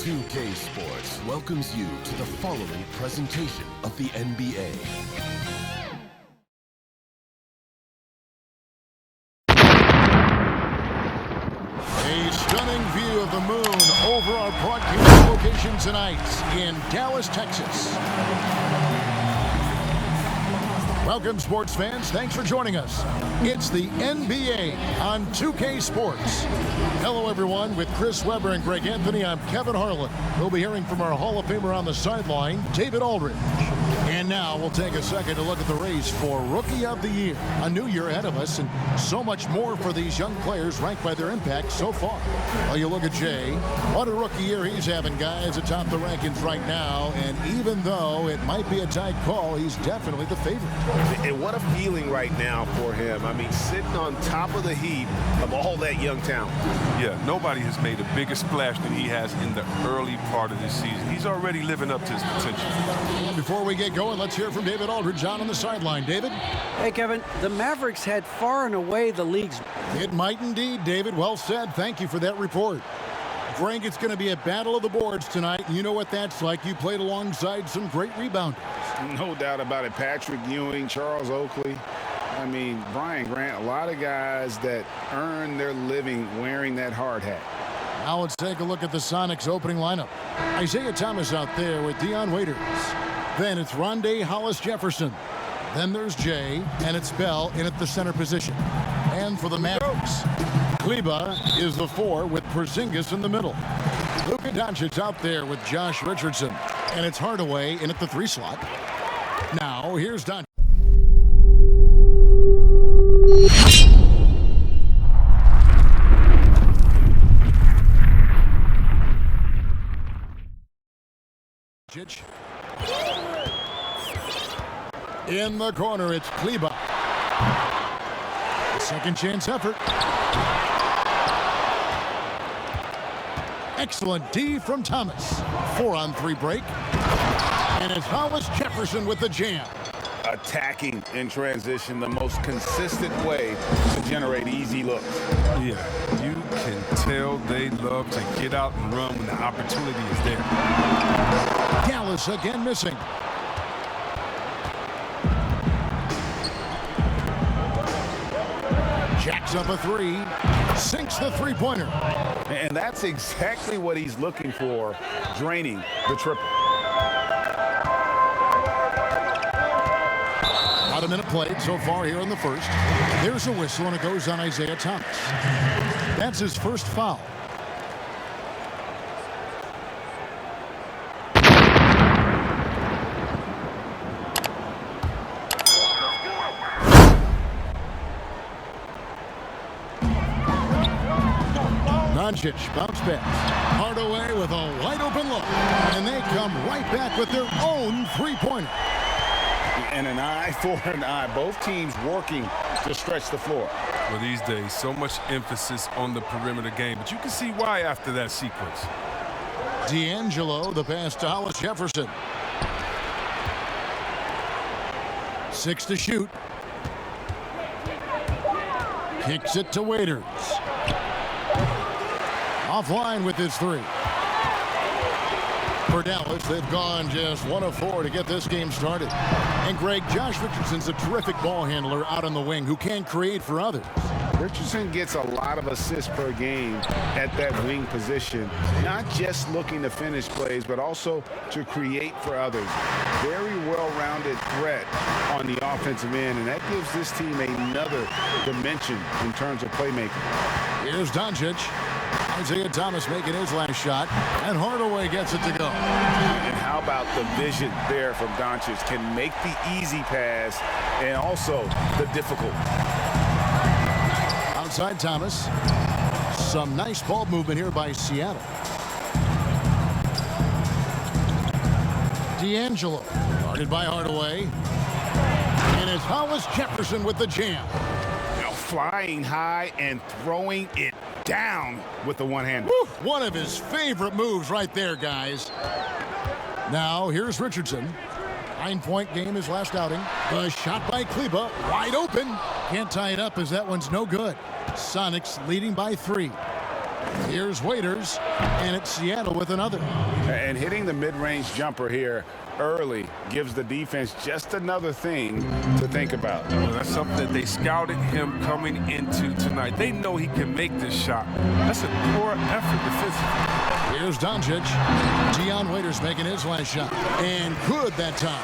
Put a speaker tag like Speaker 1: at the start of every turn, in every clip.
Speaker 1: 2K Sports welcomes you to the following presentation of the NBA.
Speaker 2: A stunning view of the moon over our broadcast location tonight in Dallas, Texas. Welcome, sports fans. Thanks for joining us. It's the NBA on 2K Sports. Hello, everyone. With Chris Webber and Greg Anthony, I'm Kevin Harlan. We'll be hearing from our Hall of Famer on the sideline, David Aldridge. And now we'll take a second to look at the race for Rookie of the Year. A new year ahead of us, and so much more for these young players ranked by their impact so far. Well, you look at Jay. What a rookie year he's having, guys, atop the rankings right now. And even though it might be a tight call, he's definitely the favorite.
Speaker 3: And what a feeling right now for him. I mean, sitting on top of the heap of all that young talent.
Speaker 4: Yeah, nobody has made a bigger splash than he has in the early part of this season. He's already living up to his potential.
Speaker 2: Before we get going, let's hear from David Aldridge on the sideline. David?
Speaker 5: Hey, Kevin. The Mavericks had far and away the league's.
Speaker 2: It might indeed, David. Well said. Thank you for that report. Greg, it's going to be a battle of the boards tonight. You know what that's like. You played alongside some great rebounders.
Speaker 6: No doubt about it. Patrick Ewing, Charles Oakley. I mean, Brian Grant, a lot of guys that earn their living wearing that hard hat.
Speaker 2: Now let's take a look at the Sonics opening lineup. Isaiah Thomas out there with Dion Waiters. Then it's Rondé Hollis-Jefferson. Then there's Jay, and it's Bell in at the center position. And for the Mavericks, Kleba is the 4 with Porzingis in the middle. Luka Doncic out there with Josh Richardson. And it's Hardaway in at the 3 slot. Now here's Doncic. In the corner, it's Kleba. Second chance effort. Excellent D from Thomas. 4-on-3 break. And it's Hollis-Jefferson with the jam.
Speaker 6: Attacking in transition, the most consistent way to generate easy looks.
Speaker 4: Yeah, you can tell they love to get out and run when the opportunity is there.
Speaker 2: Dallas again missing. Jacks up a 3, sinks the 3-pointer.
Speaker 6: And that's exactly what he's looking for, draining the triple.
Speaker 2: About a minute played so far here in the first. There's a whistle, and it goes on Isaiah Thomas. That's his first foul. Doncic bounce back. Hardaway with a wide open look. And they come right back with their own 3-pointer.
Speaker 6: And an eye for an eye. Both teams working to stretch the floor.
Speaker 4: Well, these days, so much emphasis on the perimeter game, but you can see why after that sequence.
Speaker 2: D'Angelo, the pass to Hollis-Jefferson. 6 to shoot. Kicks it to Waiters. Offline with his 3. For Dallas, they've gone just 1 of 4 to get this game started. And Greg, Josh Richardson's a terrific ball handler out on the wing who can create for others.
Speaker 6: Richardson gets a lot of assists per game at that wing position, not just looking to finish plays, but also to create for others. Very well-rounded threat on the offensive end, and that gives this team another dimension in terms of playmaking.
Speaker 2: Here's Doncic. Isaiah Thomas making his last shot, and Hardaway gets it to go.
Speaker 6: And how about the vision there from Doncic? Can make the easy pass and also the difficult.
Speaker 2: Outside Thomas. Some nice ball movement here by Seattle. D'Angelo, guarded by Hardaway. And it's Hollis-Jefferson with the jam.
Speaker 6: Now flying high and throwing it down with the one-hander.
Speaker 2: One of his favorite moves right there, guys. Now here's Richardson. 9-point game his last outing. The shot by Kleba, wide open. Can't tie it up as that one's no good. Sonics leading by 3. Here's Waiters, and it's Seattle with another.
Speaker 6: And hitting the mid-range jumper here early gives the defense just another thing to think about.
Speaker 4: Well, that's something that they scouted him coming into tonight. They know he can make this shot. That's a poor effort defensively.
Speaker 2: Here's Doncic. Dion Waiters making his last shot. And good that time.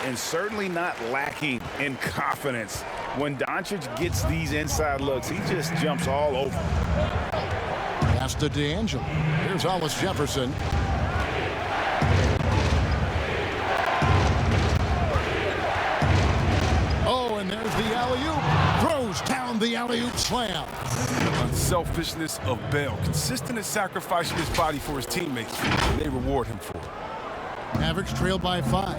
Speaker 6: And certainly not lacking in confidence. When Doncic gets these inside looks, he just jumps all over.
Speaker 2: Pass to D'Angelo. Here's Hollis Jefferson. Oh, and there's the alley-oop. Throws down the alley-oop slam.
Speaker 4: Unselfishness of Bell. Consistent in sacrificing his body for his teammates. And they reward him for it.
Speaker 2: Mavericks trail by 5.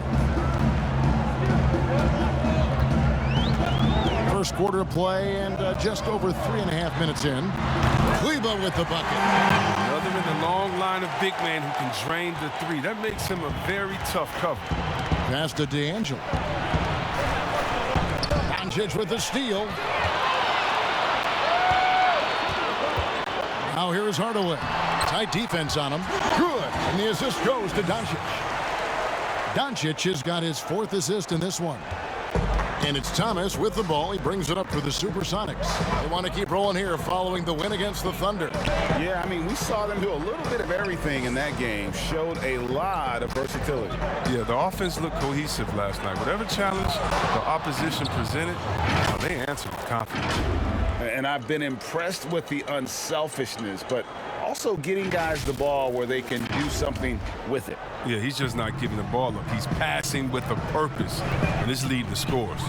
Speaker 2: First quarter of play and just over 3.5 minutes in. Kleba with the bucket.
Speaker 4: Another in the long line of big men who can drain the three. That makes him a very tough cover.
Speaker 2: Pass to D'Angelo. Doncic with the steal. Now here is Hardaway. Tight defense on him. Good. And the assist goes to Doncic. Doncic has got his 4th assist in this one. And it's Thomas with the ball. He brings it up for the Supersonics. They want to keep rolling here following the win against the Thunder.
Speaker 6: Yeah, I mean, we saw them do a little bit of everything in that game. Showed a lot of versatility.
Speaker 4: Yeah, the offense looked cohesive last night. Whatever challenge the opposition presented, they answered with confidence.
Speaker 6: And I've been impressed with the unselfishness, but also getting guys the ball where they can do something with it.
Speaker 4: Yeah, he's just not giving the ball up. He's passing with a purpose, and this lead to scores.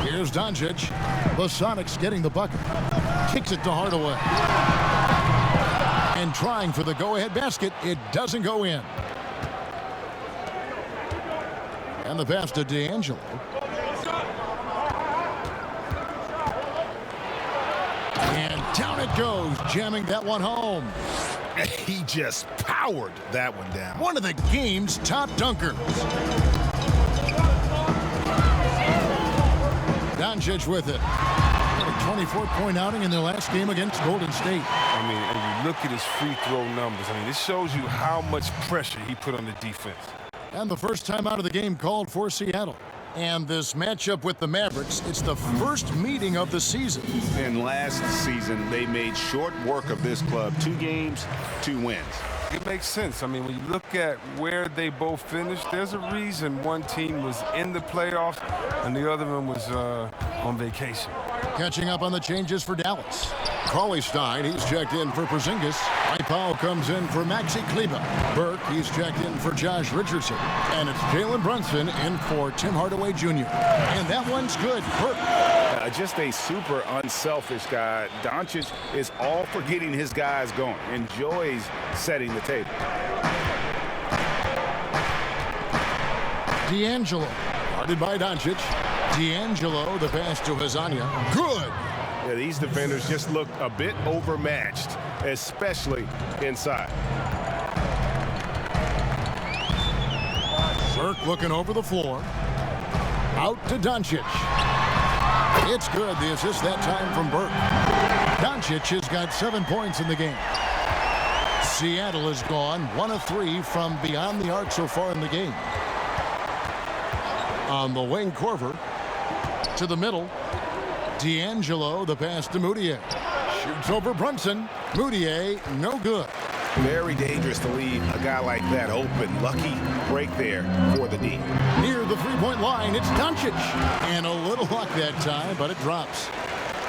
Speaker 2: Here's Doncic. The Sonics getting the bucket. Kicks it to Hardaway. And trying for the go-ahead basket. It doesn't go in. And the pass to D'Angelo. And down it goes, jamming that one home.
Speaker 7: He just powered that one down.
Speaker 2: One of the game's top dunkers. Doncic with it. A 24-point outing in their last game against Golden State.
Speaker 4: I mean, and you look at his free throw numbers. I mean, this shows you how much pressure he put on the defense.
Speaker 2: And the first time out of the game called for Seattle. And this matchup with the Mavericks, it's the first meeting of the season.
Speaker 6: And last season, they made short work of this club. 2 games, 2 wins.
Speaker 4: It makes sense. I mean, when you look at where they both finished, there's a reason one team was in the playoffs and the other one was on vacation.
Speaker 2: Catching up on the changes for Dallas. Cauley Stein, he's checked in for Porzingis. Powell comes in for Maxi Kleba. Burke, he's checked in for Josh Richardson. And it's Jalen Brunson in for Tim Hardaway Jr. And that one's good. Burke.
Speaker 6: Just a super unselfish guy. Doncic is all for getting his guys going. Enjoys setting the table.
Speaker 2: D'Angelo. Guarded by Doncic. D'Angelo, the pass to Hazania. Good.
Speaker 3: Yeah, these defenders just look a bit overmatched, especially inside.
Speaker 2: Burke looking over the floor. Out to Doncic. It's good. The assist that time from Burke. Doncic has got 7 points in the game. Seattle has gone 1 of 3 from beyond the arc so far in the game. On the wing, Korver. To the middle. D'Angelo, the pass to Moutier. Shoots over Brunson. Moutier, no good.
Speaker 6: Very dangerous to leave a guy like that open. Lucky break there for the D.
Speaker 2: Near the three-point line, it's Doncic. And a little luck that time, but it drops.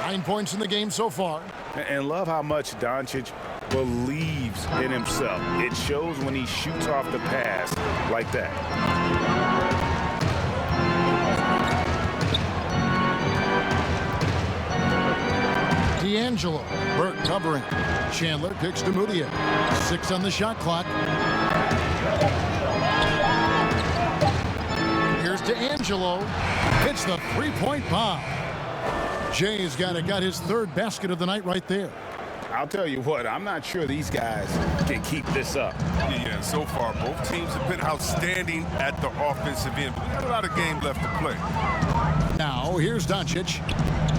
Speaker 2: 9 points in the game so far.
Speaker 6: And love how much Doncic believes in himself. It shows when he shoots off the pass like that.
Speaker 2: D'Angelo. Burke covering. Chandler kicks to Moutier. 6 on the shot clock. Here's D'Angelo. Hits the three-point bomb. Jay's got his 3rd basket of the night right there.
Speaker 6: I'll tell you what, I'm not sure these guys can keep this up.
Speaker 4: Yeah, so far both teams have been outstanding at the offensive end. But we got a lot of game left to play.
Speaker 2: Now here's Doncic.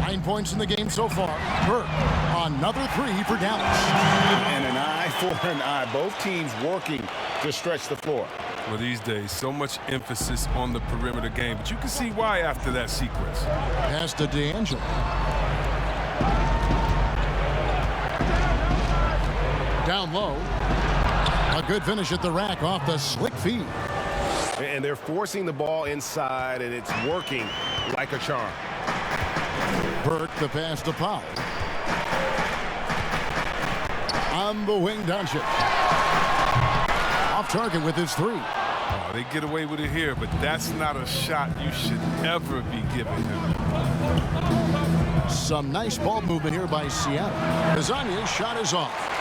Speaker 2: 9 points in the game so far. Burke, another three for Dallas.
Speaker 6: And an eye for an eye. Both teams working to stretch the floor.
Speaker 4: Well, these days, so much emphasis on the perimeter game, but you can see why after that sequence.
Speaker 2: Pass to D'Angelo. Down low. A good finish at the rack off the slick feed.
Speaker 3: And they're forcing the ball inside, and it's working like a charm.
Speaker 2: Burke, the pass to Powell. On the wing, Doncic. Off target with his three.
Speaker 4: Oh, they get away with it here, but that's not a shot you should ever be giving him.
Speaker 2: Some nice ball movement here by Seattle. Kazanya's shot is off.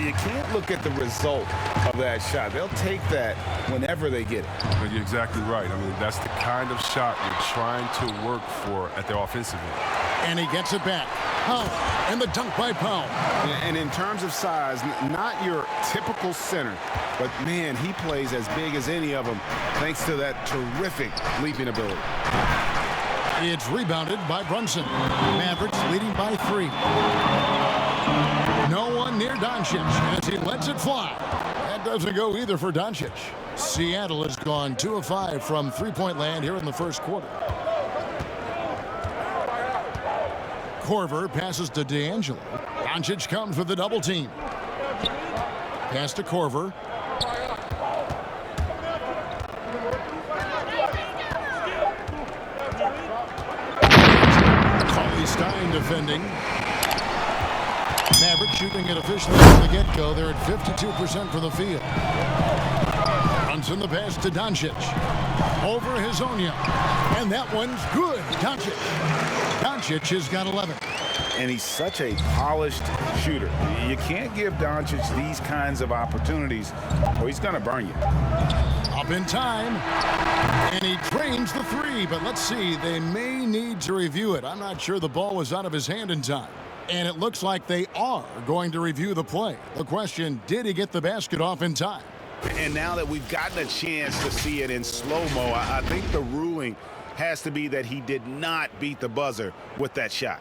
Speaker 6: You can't look at the result of that shot. They'll take that whenever they get it.
Speaker 4: But you're exactly right. I mean, that's the kind of shot you're trying to work for at the offensive end.
Speaker 2: And he gets it back. Powell, and the dunk by Powell.
Speaker 6: And in terms of size, not your typical center, but man, he plays as big as any of them thanks to that terrific leaping ability.
Speaker 2: It's rebounded by Brunson. Mavericks leading by 3. No one near Doncic as he lets it fly. That doesn't go either for Doncic. Seattle has gone 2 of 5 from three-point land here in the first quarter. Korver passes to D'Angelo. Doncic comes with the double team. Pass to Korver. Stein defending. Maverick shooting it officially from the get-go. They're at 52% from the field. Brunson the pass to Doncic. Over Hazonia. And that one's good. Doncic has got 11.
Speaker 6: And he's such a polished shooter. You can't give Doncic these kinds of opportunities or he's going to burn you.
Speaker 2: Up in time. And he drains the three, but let's see. They may need to review it. I'm not sure the ball was out of his hand in time. And it looks like they are going to review the play. The question, did he get the basket off in time?
Speaker 6: And now that we've gotten a chance to see it in slow-mo, I think the ruling has to be that he did not beat the buzzer with that shot.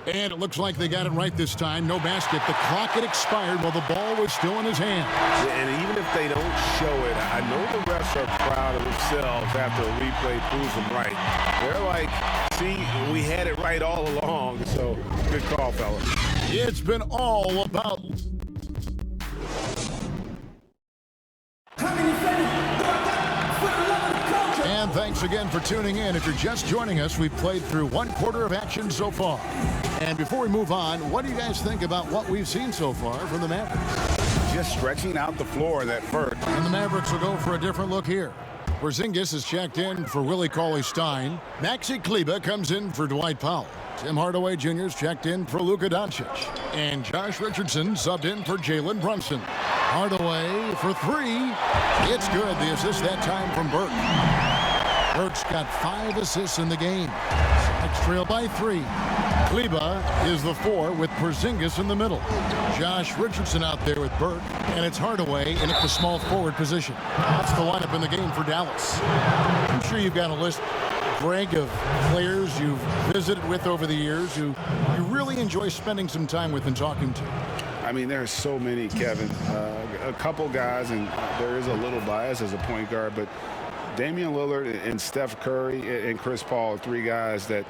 Speaker 2: And it looks like they got it right this time. No basket. The clock had expired while the ball was still in his hand.
Speaker 3: And even if they don't show it, I know the refs are proud of themselves after a replay proves them right. They're like, see, we had it right all along. So, good call, fellas.
Speaker 2: It's been all about... And thanks again for tuning in. If you're just joining us, we've played through 1 quarter of action so far. And before we move on, what do you guys think about what we've seen so far from the Mavericks?
Speaker 6: Just stretching out the floor that first.
Speaker 2: And the Mavericks will go for a different look here. Porzingis is checked in for Willie Cauley-Stein. Maxi Kleber comes in for Dwight Powell. Tim Hardaway Jr. is checked in for Luka Doncic. And Josh Richardson subbed in for Jalen Brunson. Hardaway for 3. It's good. The assist that time from Burke. Burke's got 5 assists in the game. Sonics trail by 3. Kleber is the 4 with Porzingis in the middle. Josh Richardson out there with Burke, and it's Hardaway in at the small forward position. That's the lineup in the game for Dallas. I'm sure you've got a list, Greg, of players you've visited with over the years who you really enjoy spending some time with and talking to.
Speaker 6: I mean, there are so many, Kevin. A couple guys, and there is a little bias as a point guard, but Damian Lillard and Steph Curry and Chris Paul are 3 guys that,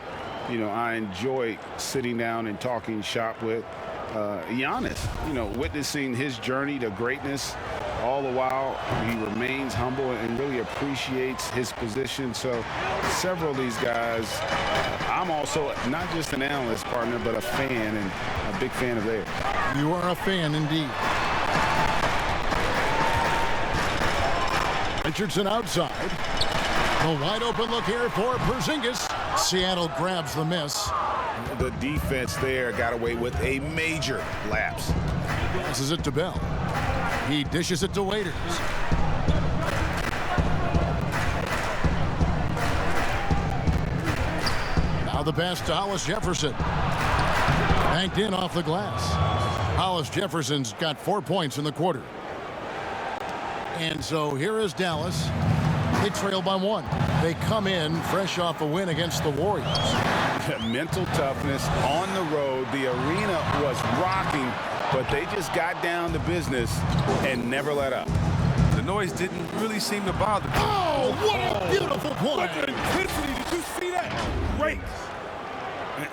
Speaker 6: you know, I enjoy sitting down and talking shop with. Giannis, you know, witnessing his journey to greatness, all the while he remains humble and really appreciates his position. So several of these guys, I'm also not just an analyst partner, but a fan and a big fan of theirs.
Speaker 2: You are a fan indeed. Richardson outside. A wide open look here for Porzingis. Seattle grabs the miss.
Speaker 6: The defense there got away with a major lapse.
Speaker 2: Passes it to Bell. He dishes it to Waiters. Now the pass to Hollis Jefferson. Banked in off the glass. Hollis Jefferson's got 4 points in the quarter. And so here is Dallas. They trail by 1. They come in fresh off a win against the Warriors.
Speaker 6: Mental toughness on the road. The arena was rocking, but they just got down to business and never let up.
Speaker 4: The noise didn't really seem to bother them.
Speaker 2: Oh, what a beautiful play.
Speaker 3: What the intensity, did you see that? Great.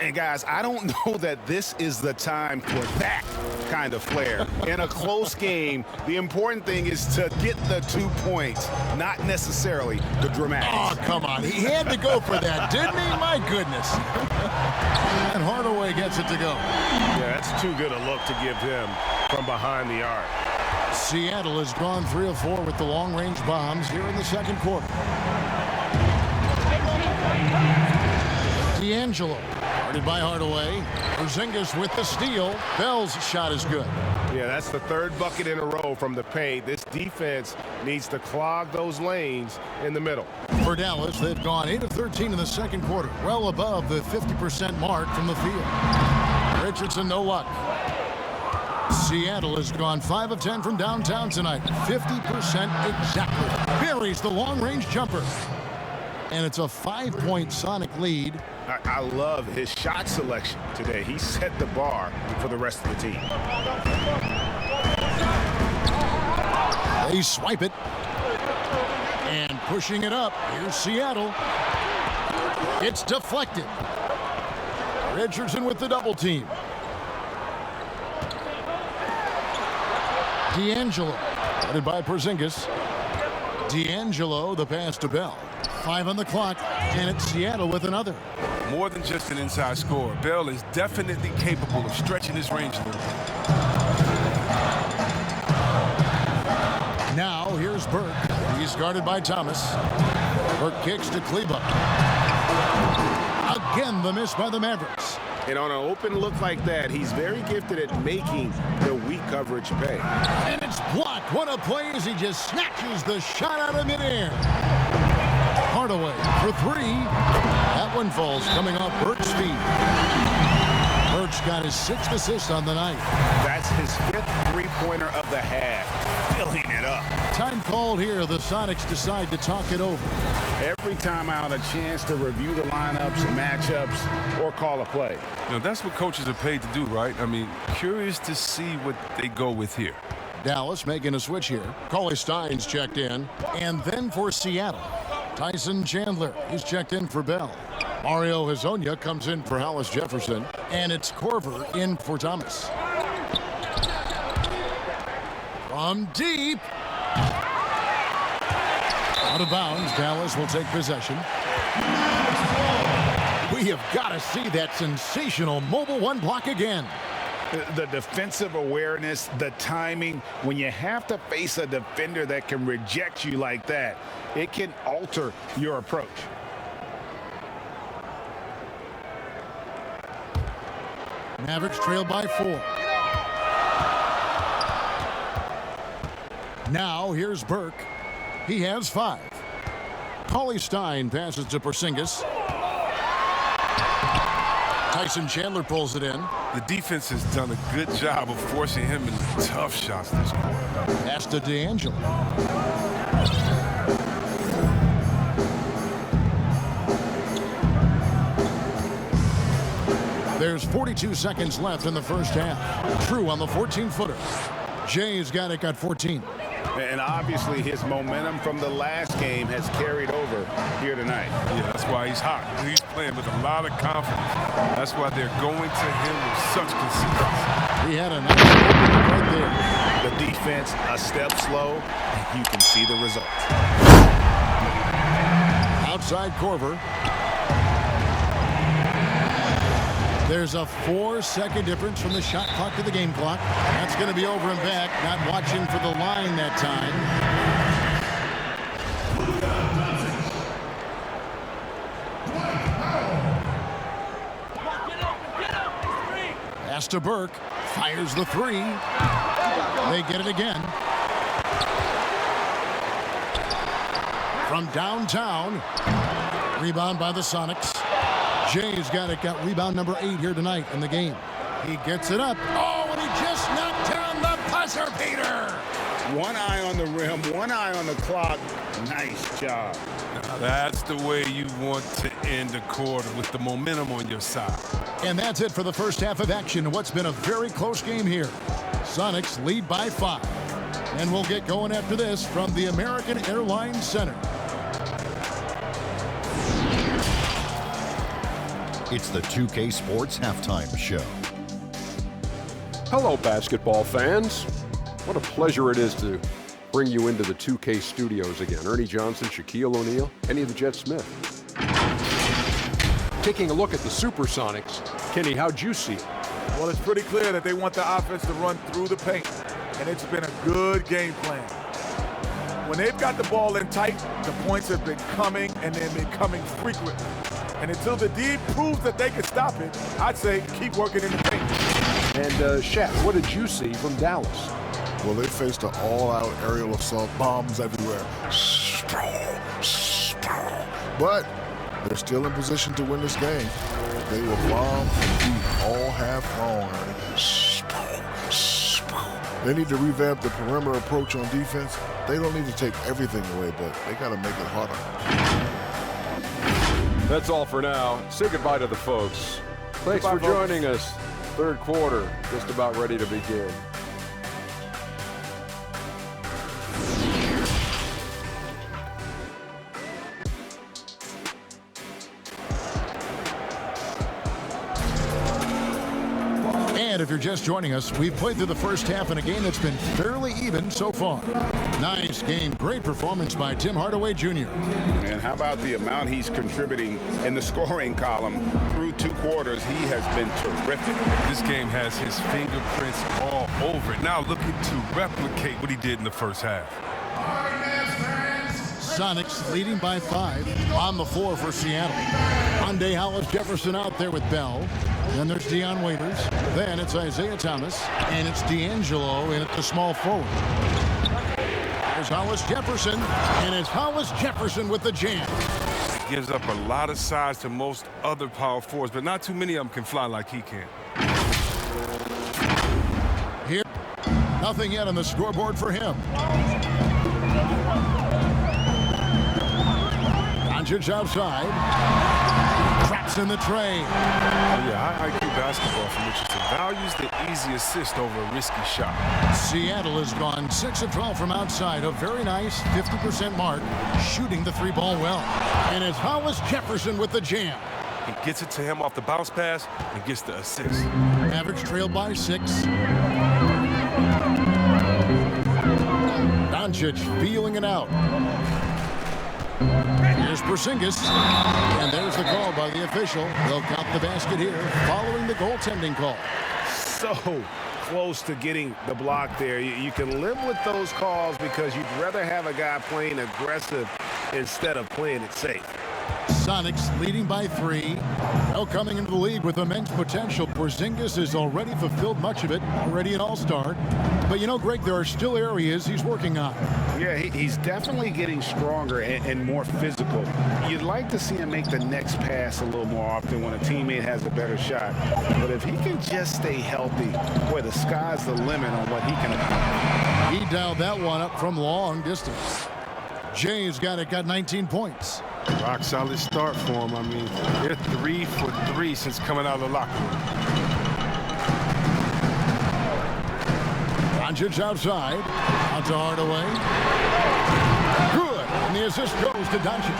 Speaker 6: And guys, I don't know that this is the time for that kind of flair. In a close game, the important thing is to get the 2 points, not necessarily the dramatics.
Speaker 2: Oh, come on. He had to go for that, didn't he? My goodness. And Hardaway gets it to go.
Speaker 3: Yeah, that's too good a look to give him from behind the arc.
Speaker 2: Seattle has gone 3 of 4 with the long-range bombs here in the second quarter. D'Angelo, guarded by Hardaway. Porzingis with the steal. Bell's shot is good.
Speaker 3: Yeah, that's the third bucket in a row from the paint. This defense needs to clog those lanes in the middle.
Speaker 2: For Dallas, they've gone 8 of 13 in the second quarter, well above the 50% mark from the field. Richardson, no luck. Seattle has gone 5 of 10 from downtown tonight. 50% exactly. Buries the long-range jumper. And it's a 5-point Sonic lead.
Speaker 3: I love his shot selection today. He set the bar for the rest of the team.
Speaker 2: They swipe it. And pushing it up. Here's Seattle. It's deflected. Richardson with the double team. D'Angelo, headed by Porzingis. D'Angelo, the pass to Bell. 5 on the clock, and it's Seattle with another.
Speaker 4: More than just an inside scorer, Bell is definitely capable of stretching his range a little bit.
Speaker 2: Now, here's Burke. He's guarded by Thomas. Burke kicks to Kleba. Again, the miss by the Mavericks.
Speaker 3: And on an open look like that, he's very gifted at making the weak coverage pay.
Speaker 2: And it's blocked. What a play as he just snatches the shot out of midair. Hardaway for 3. That one falls coming off Burke's feet. Burke's got his 6th assist on the night.
Speaker 3: That's his 5th three-pointer of the half. Filling it up.
Speaker 2: Time called here. The Sonics decide to talk it over.
Speaker 6: Every time out, a chance to review the lineups, matchups, or call a play.
Speaker 4: You know, that's what coaches are paid to do, right? I mean, curious to see what they go with here.
Speaker 2: Dallas making a switch here. Cauley Stein's checked in. And then for Seattle, Tyson Chandler. He's checked in for Bell. Mario Hezonja comes in for Hollis Jefferson. And it's Korver in for Thomas. From deep. Out of bounds. Dallas will take possession. We have got to see that sensational mobile one block again.
Speaker 6: The defensive awareness, the timing, when you have to face a defender that can reject you like that, it can alter your approach.
Speaker 2: Mavericks trail by 4. Now here's Burke. He has 5. Cauley Stein passes to Porzingis. Tyson Chandler pulls it in.
Speaker 4: The defense has done a good job of forcing him into tough shots this quarter.
Speaker 2: Pass to D'Angelo. There's 42 seconds left in the first half. True on the 14-footer. Jay's got it, got 14.
Speaker 6: And obviously his momentum from the last game has carried over here tonight.
Speaker 4: Yeah, that's why he's hot. He's playing with a lot of confidence. That's why they're going to him with such consistency.
Speaker 2: He had a nice opening right there.
Speaker 6: The defense a step slow, and you can see the results.
Speaker 2: Outside Korver. There's a 4-second difference from the shot clock to the game clock. That's going to be over and back. Not watching for the line that time. Pass to Burke. Fires the 3. They get it again. From downtown. Rebound by the Sonics. Jay's got it, got rebound number 8 here tonight in the game. He gets it up. Oh, and he just knocked down the buzzer beater.
Speaker 6: One eye on the rim, one eye on the clock. Nice job.
Speaker 4: Now that's the way you want to end the quarter, with the momentum on your side.
Speaker 2: And that's it for the first half of action. What's been a very close game here. Sonics lead by 5. And we'll get going after this from the American Airlines Center.
Speaker 8: It's the 2K Sports Halftime Show.
Speaker 9: Hello, basketball fans. What a pleasure it is to bring you into the 2K studios again. Ernie Johnson, Shaquille O'Neal, Kenny the Jet Smith. Taking a look at the Supersonics. Kenny, how'd you see it?
Speaker 10: Well, it's pretty clear that they want the offense to run through the paint, and it's been a good game plan. When they've got the ball in tight, the points have been coming, and they've been coming frequently. And until the D proves that they can stop it, I'd say keep working in the paint.
Speaker 9: And Shaq, what did you see from Dallas?
Speaker 11: Well, they faced an all-out aerial assault, bombs everywhere. But they're still in position to win this game. They will bomb and beat all half long. They need to revamp the perimeter approach on defense. They don't need to take everything away, but they got to make it harder.
Speaker 9: That's all for now. Say goodbye to the folks. Thanks
Speaker 10: Goodbye,
Speaker 9: for joining us. Third quarter, just about ready to begin.
Speaker 2: And if you're just joining us, we've played through the first half in a game that's been fairly even so far. Nice game. Great performance by Tim Hardaway Jr.
Speaker 6: And how about the amount he's contributing in the scoring column through 2 quarters? He has been terrific.
Speaker 4: This game has his fingerprints all over it. Now looking to replicate what he did in the first half.
Speaker 2: Sonics leading by 5 on the floor for Seattle. Hyundai Hollis Jefferson out there with Bell. Then there's Dion Waiters. Then it's Isaiah Thomas. And it's D'Angelo in at the small forward. There's Hollis Jefferson. And it's Hollis Jefferson with the jam.
Speaker 4: He gives up a lot of size to most other power forwards, but not too many of them can fly like he can.
Speaker 2: Here, nothing yet on the scoreboard for him. Doncic outside. Traps in the tray.
Speaker 4: Yeah, high IQ basketball from which values the easy assist over a risky shot.
Speaker 2: Seattle has gone 6 of 12 from outside. A very nice 50% mark, shooting the 3-ball well. And it's Hollis Jefferson with the jam.
Speaker 4: He gets it to him off the bounce pass and gets the assist.
Speaker 2: Mavericks trailed by 6. Doncic feeling it out. Here's Porzingis, and there's the call by the official. They'll count the basket here following the goaltending call.
Speaker 6: So close to getting the block there. You can live with those calls because you'd rather have a guy playing aggressive instead of playing it safe.
Speaker 2: Sonics leading by 3. Now coming into the league with immense potential. Porzingis has already fulfilled much of it, already an all-star. But you know, Greg, there are still areas he's working on.
Speaker 6: Yeah, he's definitely getting stronger and more physical. You'd like to see him make the next pass a little more often when a teammate has a better shot. But if he can just stay healthy, boy, the sky's the limit on what he can accomplish.
Speaker 2: He dialed that one up from long distance. Jay's got 19 points.
Speaker 4: Rock solid start for him. I mean, they're 3 for 3 since coming out of the locker room.
Speaker 2: Doncic outside. Out to Hardaway. Good. And the assist goes to Doncic.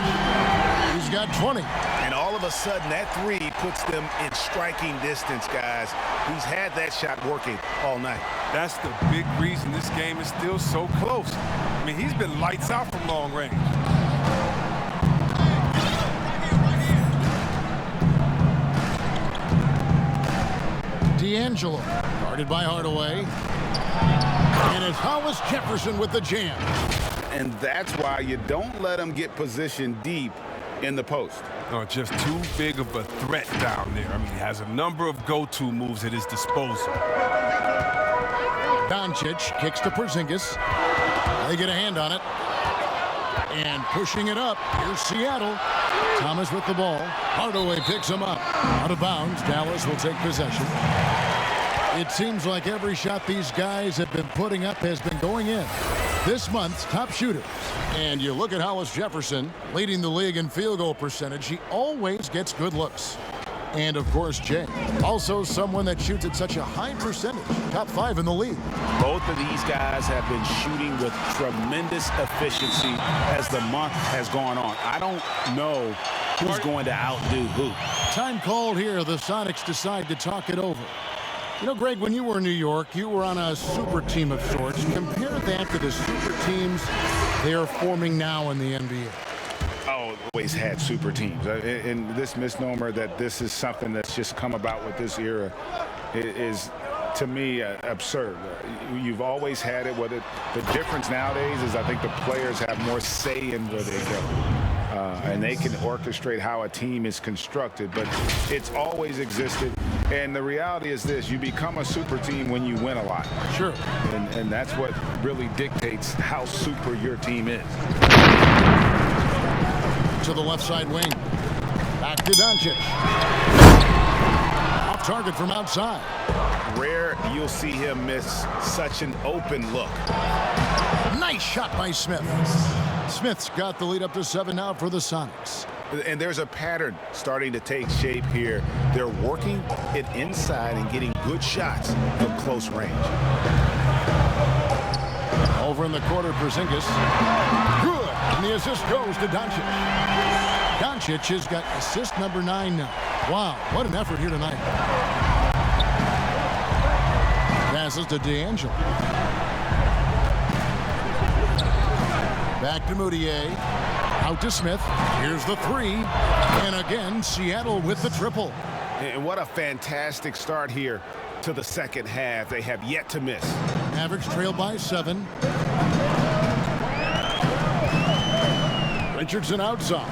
Speaker 2: He's got 20.
Speaker 3: And all of a sudden, that 3 puts them in striking distance, guys. He's had that shot working all night.
Speaker 4: That's the big reason this game is still so close. I mean, he's been lights out from long range.
Speaker 2: D'Angelo, guarded by Hardaway. And it's Hollis Jefferson with the jam.
Speaker 6: And that's why you don't let him get positioned deep in the post.
Speaker 4: No, just too big of a threat down there. I mean, he has a number of go-to moves at his disposal.
Speaker 2: Doncic kicks to Porzingis. They get a hand on it. And pushing it up, here's Seattle. Thomas with the ball. Hardaway picks him up. Out of bounds, Dallas will take possession. It seems like every shot these guys have been putting up has been going in. this month's top shooters. And you look at Hollis Jefferson, leading the league in field goal percentage. He always gets good looks. And, of course, Jay, also someone that shoots at such a high percentage, top 5 in the league.
Speaker 6: Both of these guys have been shooting with tremendous efficiency as the month has gone on. I don't know who's going to outdo who.
Speaker 2: Time called here. The Sonics decide to talk it over. You know, Greg, when you were in New York, you were on a super team of sorts. Compare that to the super teams they are forming now in the NBA.
Speaker 6: Oh, always had super teams. And this misnomer that this is something that's just come about with this era is, to me, absurd. You've always had it. The difference nowadays is I think the players have more say in where they go. And they can orchestrate how a team is constructed. But it's always existed. And the reality is this: you become a super team when you win a lot.
Speaker 2: Sure.
Speaker 6: And that's what really dictates how super your team is.
Speaker 2: To the left side wing. Back to Doncic. Off target from outside.
Speaker 6: Rare you'll see him miss such an open look.
Speaker 2: Nice shot by Smith. Smith's got the lead up to 7 now for the Sonics.
Speaker 6: And there's a pattern starting to take shape here. They're working it inside and getting good shots from close range.
Speaker 2: Over in the quarter, Porzingis. Good. And the assist goes to Doncic. Doncic has got assist number 9 now. Wow, what an effort here tonight. Passes to D'Angelo. Back to Moutier. Out to Smith. Here's the 3. And again, Seattle with the triple.
Speaker 6: And what a fantastic start here to the second half. They have yet to miss.
Speaker 2: Mavericks trail by 7. Richardson outside.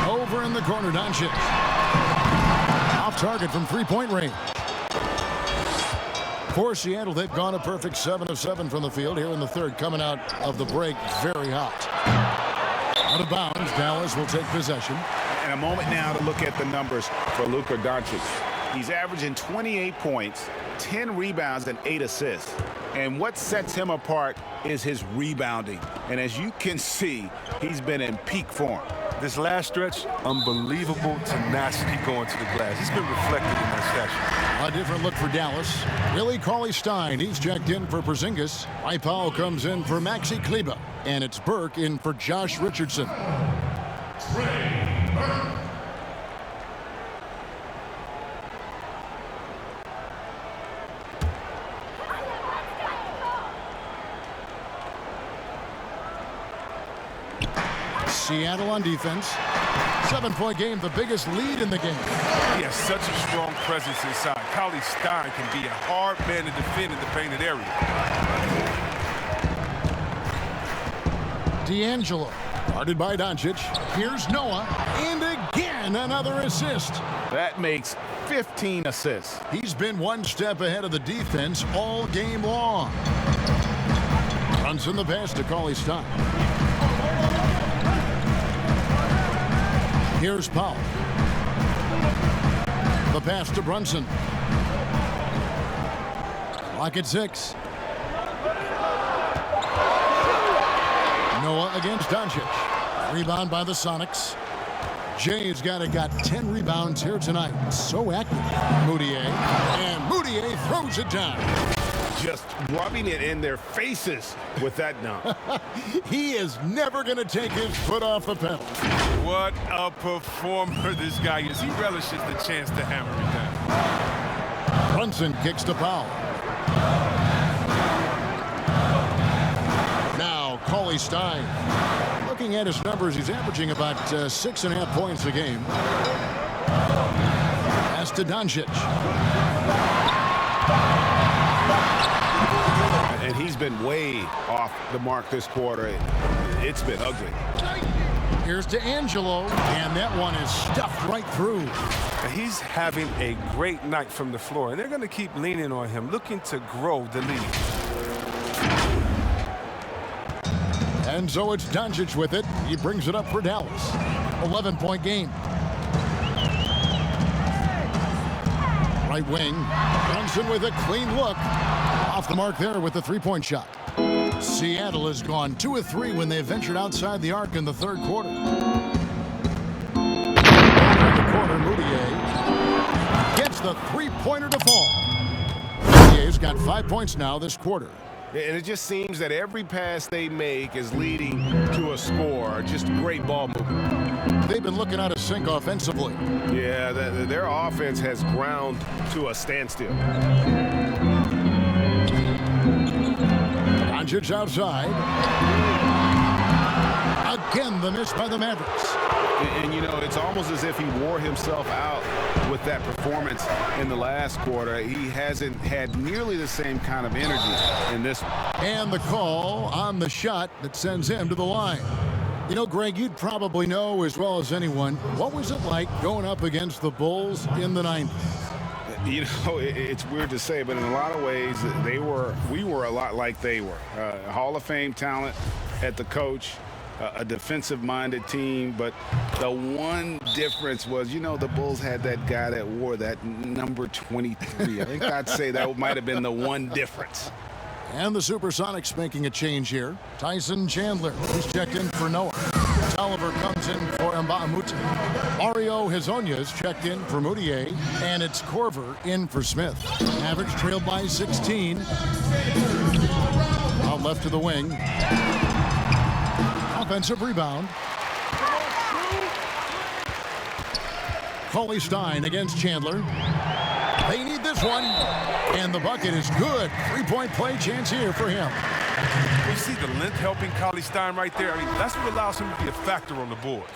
Speaker 2: Over in the corner, Doncic. Off target from three-point range. For Seattle, they've gone a perfect 7 of 7 from the field here in the third, coming out of the break very hot. Out of bounds, Dallas will take possession.
Speaker 6: And a moment now to look at the numbers for Luka Doncic. He's averaging 28 points, 10 rebounds, and 8 assists. And what sets him apart is his rebounding. And as you can see, he's been in peak form.
Speaker 4: This last stretch, unbelievable tenacity going to the glass. It's been reflected in that statue.
Speaker 2: A different look for Dallas. Willie Cauley-Stein, he's checked in for Porzingis. Mike Powell comes in for Maxi Kleber. And it's Burke in for Josh Richardson. Seattle on defense. 7-point game, the biggest lead in the game.
Speaker 4: He has such a strong presence inside. Cauley-Stein can be a hard man to defend in the painted area.
Speaker 2: D'Angelo, guarded by Doncic. Here's Noah, and again another assist.
Speaker 6: That makes 15 assists.
Speaker 2: He's been one step ahead of the defense all game long. Runs in the pass to Cauley-Stein. Here's Powell. The pass to Brunson. Clock at 6. Noah against Doncic. Rebound by the Sonics. Jay's got 10 rebounds here tonight. So active. Moutier. And Moutier throws it down.
Speaker 6: Just rubbing it in their faces with that dunk.
Speaker 2: He is never going to take his foot off the pedal.
Speaker 4: What a performer this guy is. He relishes the chance to hammer it down.
Speaker 2: Brunson kicks to Powell. Now Cauley-Stein. Looking at his numbers, he's averaging about 6.5 points a game. Pass to Doncic.
Speaker 6: And he's been way off the mark this quarter. It's been ugly.
Speaker 2: Here's to Angelo, and that one is stuffed right through.
Speaker 4: He's having a great night from the floor, and they're going to keep leaning on him, looking to grow the lead.
Speaker 2: And so it's Doncic with it. He brings it up for Dallas. 11-point game. Right wing. Brunson with a clean look. Off the mark there with the 3-point shot. Seattle has gone 2 of 3 when they ventured outside the arc in the third quarter. In the corner, Moutier gets the three-pointer to fall. Moutier's got 5 points now this quarter.
Speaker 3: And it just seems that every pass they make is leading to a score. Just great ball movement.
Speaker 2: They've been looking out of sync offensively.
Speaker 3: Yeah, their offense has ground to a standstill.
Speaker 2: Doncic outside. Again, the miss by the Mavericks.
Speaker 3: And, you know, it's almost as if he wore himself out with that performance in the last quarter. He hasn't had nearly the same kind of energy in this one.
Speaker 2: And the call on the shot that sends him to the line. You know, Greg, you'd probably know as well as anyone, what was it like going up against the Bulls in the 90s?
Speaker 6: You know, it's weird to say, but in a lot of ways, we were a lot like they were. Hall of Fame talent at the coach, a defensive-minded team, but the one difference was, you know, the Bulls had that guy that wore that number 23. I think I'd say that might have been the one difference.
Speaker 2: And the Supersonics making a change here. Tyson Chandler, who's checked in for Noah. Oliver comes in for Mbamute. Mario Hezonya's checked in for Moutier. And it's Korver in for Smith. Mavericks trailed by 16. Out left to the wing. Offensive rebound. Cauley Stein against Chandler. They need this one. And the bucket is good. Three-point play chance here for him.
Speaker 4: You see the length helping Cauley Stein right there? I mean, that's what allows him to be a factor on the boards.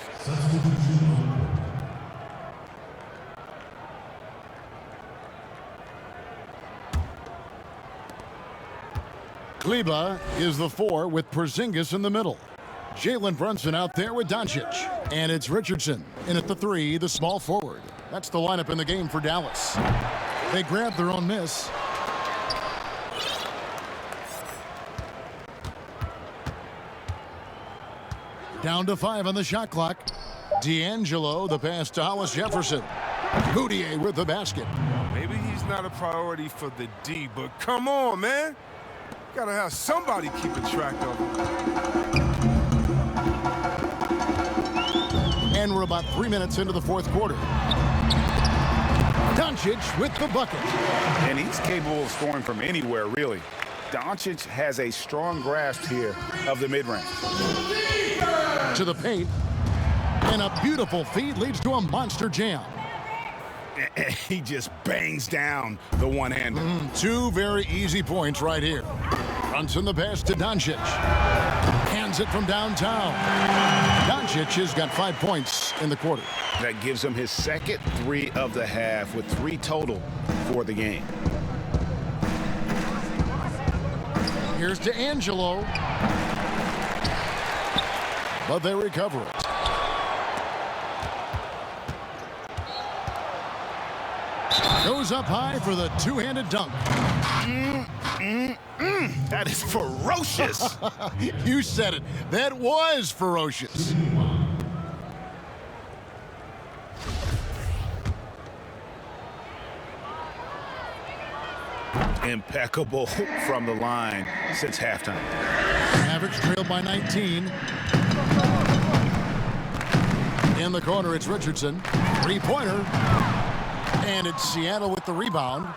Speaker 2: Kleba is the 4 with Porzingis in the middle. Jalen Brunson out there with Doncic. And it's Richardson in at the 3, the small forward. That's the lineup in the game for Dallas. They grab their own miss. Down to 5 on the shot clock. D'Angelo, the pass to Hollis Jefferson. Moutier with the basket.
Speaker 4: Maybe he's not a priority for the D, but come on, man. Gotta have somebody keeping track of him.
Speaker 2: And we're about 3 minutes into the fourth quarter. Doncic with the bucket.
Speaker 6: And he's capable of scoring from anywhere, really. Doncic has a strong grasp here of the mid-range.
Speaker 2: To the paint. And a beautiful feed leads to a monster jam.
Speaker 6: He just bangs down the one-hander.
Speaker 2: 2 very easy points right here. Brunson the pass to Doncic. Hands it from downtown. Doncic has got 5 points in the quarter.
Speaker 6: That gives him his second 3 of the half with 3 total for the game.
Speaker 2: Here's to Angelo. But they recover it. Goes up high for the two-handed dunk.
Speaker 6: That is ferocious.
Speaker 2: You said it. That was ferocious.
Speaker 6: Impeccable from the line since halftime.
Speaker 2: Mavericks trailed by 19. In the corner, it's Richardson. Three-pointer. And it's Seattle with the rebound.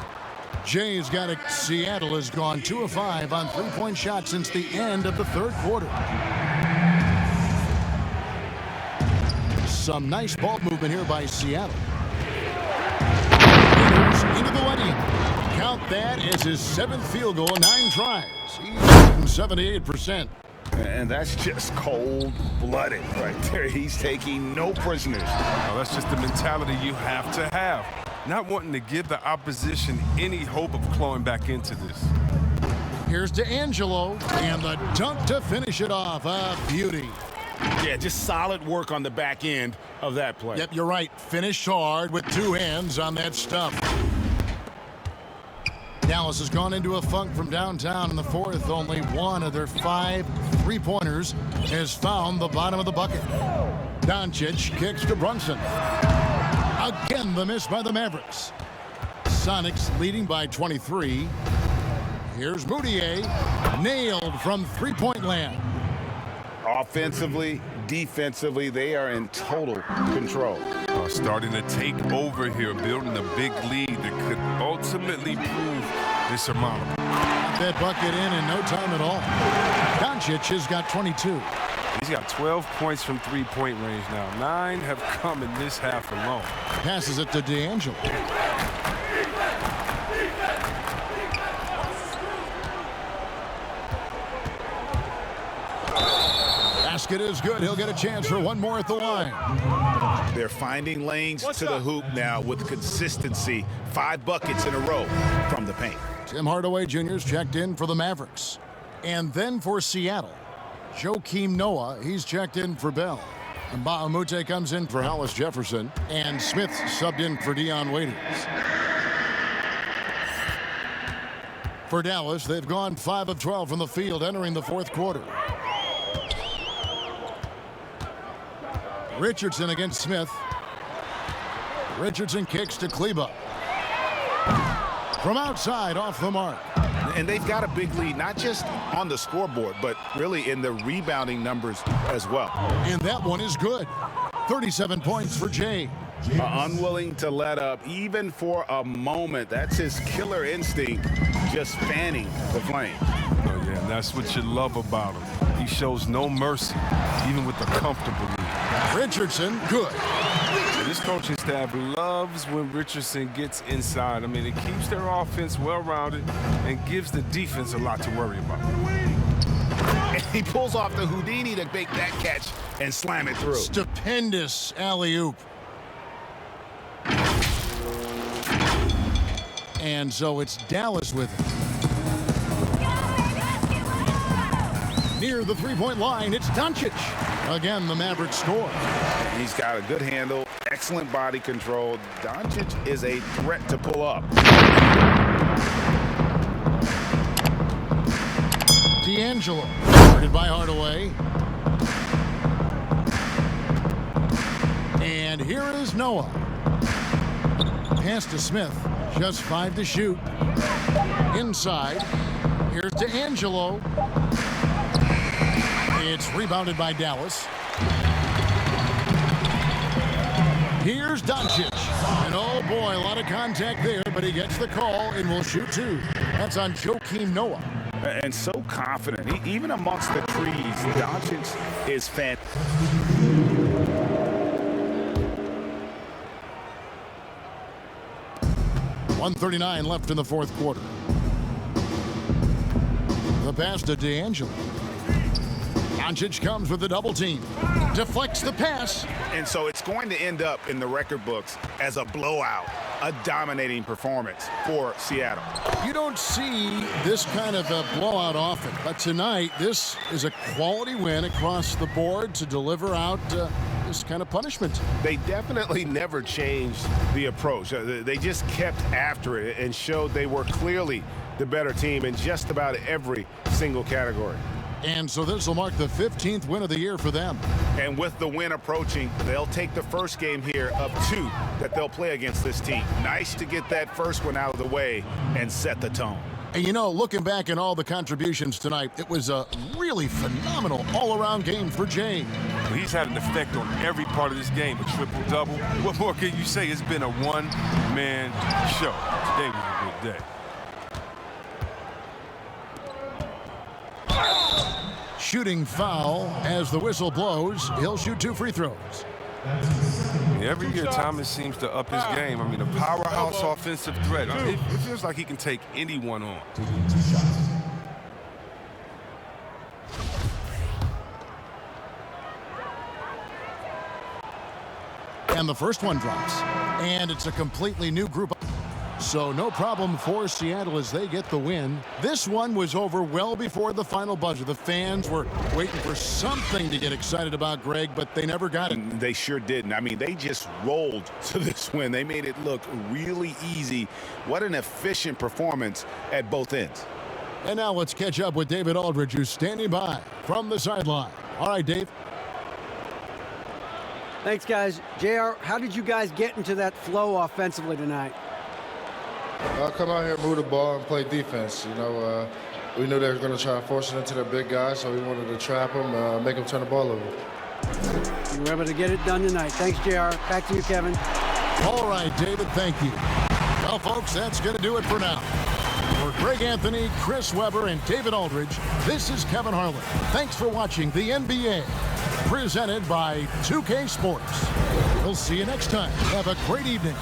Speaker 2: Jay's got it. Seattle has gone 2 of 5 on three-point shots since the end of the third quarter. Some nice ball movement here by Seattle. Into the lane. Count that as his 7th field goal, 9 tries. He's 78%.
Speaker 6: And that's just cold-blooded right there. He's taking no prisoners.
Speaker 4: Well, that's just the mentality you have to have. Not wanting to give the opposition any hope of clawing back into this.
Speaker 2: Here's to Angelo, and the dunk to finish it off. A beauty.
Speaker 6: Yeah, just solid work on the back end of that play.
Speaker 2: Yep, you're right. Finished hard with 2 hands on that stuff. Dallas has gone into a funk from downtown in the fourth. Only 1 of their 5 three-pointers has found the bottom of the bucket. Doncic kicks to Brunson. Again, the miss by the Mavericks. Sonics leading by 23. Here's Moutier, nailed from three-point land.
Speaker 6: Offensively, defensively, they are in total control.
Speaker 4: Starting to take over here, building a big lead that could ultimately prove insurmountable.
Speaker 2: Got that bucket in no time at all. Doncic has got 22.
Speaker 4: He's got 12 points from three-point range now. 9 have come in this half alone.
Speaker 2: Passes it to D'Angelo. Basket is good. He'll get a chance for one more at the line.
Speaker 6: They're finding lanes to the hoop now with consistency. 5 buckets in a row from the paint.
Speaker 2: Tim Hardaway Jr.'s checked in for the Mavericks. And then for Seattle, Joakim Noah, he's checked in for Bell. And Bahamute comes in for Hollis Jefferson. And Smith subbed in for Dion Waiters. For Dallas, they've gone 5 of 12 from the field entering the fourth quarter. Richardson against Smith. Richardson kicks to Kleba. From outside, off the mark.
Speaker 6: And they've got a big lead, not just on the scoreboard, but really in the rebounding numbers as well.
Speaker 2: And that one is good. 37 points for Jay.
Speaker 6: Unwilling to let up, even for a moment. That's his killer instinct, just fanning the flame.
Speaker 4: Oh, yeah, and that's what you love about him. He shows no mercy, even with the comfortable lead.
Speaker 2: Richardson, good.
Speaker 4: This coaching staff loves when Richardson gets inside. I mean, it keeps their offense well-rounded and gives the defense a lot to worry about.
Speaker 6: And he pulls off the Houdini to make that catch and slam it through.
Speaker 2: Stupendous alley-oop. And so it's Dallas with it. Near the three-point line, it's Doncic. Again, the Mavericks score.
Speaker 6: He's got a good handle, excellent body control. Doncic is a threat to pull up.
Speaker 2: D'Angelo, guarded by Hardaway. And here is Noah. Pass to Smith, just 5 to shoot. Inside, here's to Angelo. It's rebounded by Dallas. Here's Doncic. And oh boy, a lot of contact there, but he gets the call and will shoot 2. That's on Joakim Noah.
Speaker 6: And so confident. Even amongst the trees, Doncic is fantastic.
Speaker 2: 1:39 left in the fourth quarter. The pass to D'Angelo. Doncic comes with the double team. Deflects the pass.
Speaker 6: And so it's going to end up in the record books as a blowout, a dominating performance for Seattle.
Speaker 2: You don't see this kind of a blowout often, but tonight this is a quality win across the board to deliver out this kind of punishment.
Speaker 6: They definitely never changed the approach. They just kept after it and showed they were clearly the better team in just about every single category.
Speaker 2: And so this will mark the 15th win of the year for them.
Speaker 6: And with the win approaching, they'll take the first game here of 2 that they'll play against this team. Nice to get that first one out of the way and set the tone.
Speaker 2: And you know, looking back at all the contributions tonight, it was a really phenomenal all-around game for Jay.
Speaker 4: He's had an effect on every part of this game, a triple-double. What more can you say? It's been a one-man show. Today was a good day.
Speaker 2: Shooting foul as the whistle blows. He'll shoot 2 free throws.
Speaker 4: Every year, Thomas seems to up his game. I mean, a powerhouse offensive threat. I mean, it feels like he can take anyone on.
Speaker 2: And the first one drops. And it's a completely new group. So no problem for Seattle as they get the win. This one was over well before the final buzzer. The fans were waiting for something to get excited about, Greg, but they never got it.
Speaker 6: They sure didn't. I mean, they just rolled to this win. They made it look really easy. What an efficient performance at both ends.
Speaker 2: And now let's catch up with David Aldridge, who's standing by from the sideline. All right, Dave.
Speaker 5: Thanks, guys. JR, how did you guys get into that flow offensively tonight?
Speaker 12: Come out here, move the ball, and play defense. You know, we knew they were going to try to force it into their big guys, so we wanted to trap them, make them turn the ball over.
Speaker 5: You were able to get it done tonight. Thanks, JR. Back to you, Kevin.
Speaker 2: All right, David, thank you. Well, folks, that's going to do it for now. For Greg Anthony, Chris Webber, and David Aldridge, this is Kevin Harlan. Thanks for watching the NBA, presented by 2K Sports. We'll see you next time. Have a great evening.